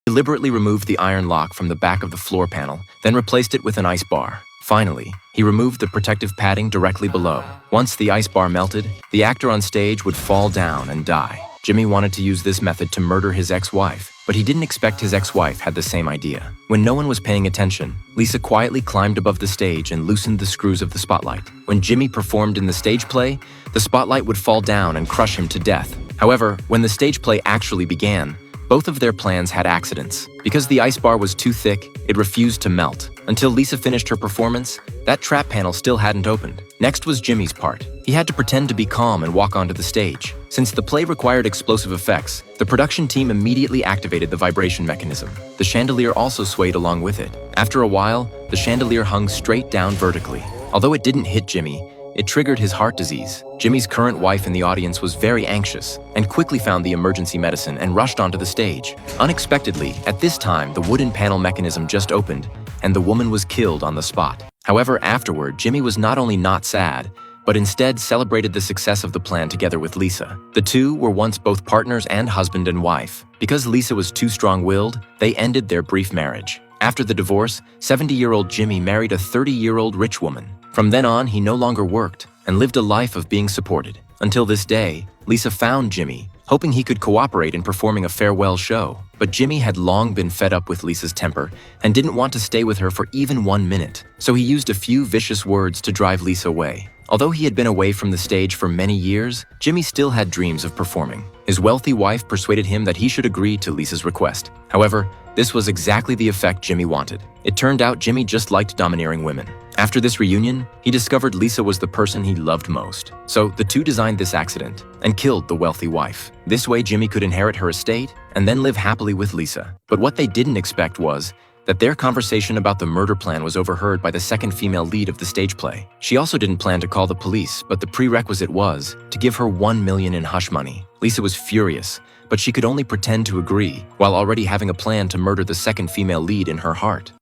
deliberately removed the iron lock from the back of the floor panel, then replaced it with an ice bar. Finally, he removed the protective padding directly below. Once the ice bar melted, the actor on stage would fall down and die. Jimmy wanted to use this method to murder his ex-wife, but he didn't expect his ex-wife had the same idea. When no one was paying attention, Lisa quietly climbed above the stage and loosened the screws of the spotlight. When Jimmy performed in the stage play, the spotlight would fall down and crush him to death. However, when the stage play actually began, both of their plans had accidents. Because the ice bar was too thick, it refused to melt. Until Lisa finished her performance, that trap panel still hadn't opened. Next was Jimmy's part. He had to pretend to be calm and walk onto the stage. Since the play required explosive effects, the production team immediately activated the vibration mechanism. The chandelier also swayed along with it. After a while, the chandelier hung straight down vertically. Although it didn't hit Jimmy, it triggered his heart disease. Jimmy's current wife in the audience was very anxious and quickly found the emergency medicine and rushed onto the stage. Unexpectedly, at this time, the wooden panel mechanism just opened and the woman was killed on the spot. However, afterward, Jimmy was not only not sad, but instead celebrated the success of the plan together with Lisa. The two were once both partners and husband and wife. Because Lisa was too strong-willed, they ended their brief marriage. After the divorce, 70-year-old Jimmy married a 30-year-old rich woman. From then on, he no longer worked and lived a life of being supported. Until this day, Lisa found Jimmy, hoping he could cooperate in performing a farewell show. But Jimmy had long been fed up with Lisa's temper and didn't want to stay with her for even 1 minute. So he used a few vicious words to drive Lisa away. Although he had been away from the stage for many years, Jimmy still had dreams of performing. His wealthy wife persuaded him that he should agree to Lisa's request. However, this was exactly the effect Jimmy wanted. It turned out Jimmy just liked domineering women. After this reunion, he discovered Lisa was the person he loved most. So the two designed this accident and killed the wealthy wife. This way Jimmy could inherit her estate and then live happily with Lisa. But what they didn't expect was that their conversation about the murder plan was overheard by the second female lead of the stage play. She also didn't plan to call the police, but the prerequisite was to give her $1 million in hush money. Lisa was furious, but she could only pretend to agree while already having a plan to murder the second female lead in her heart.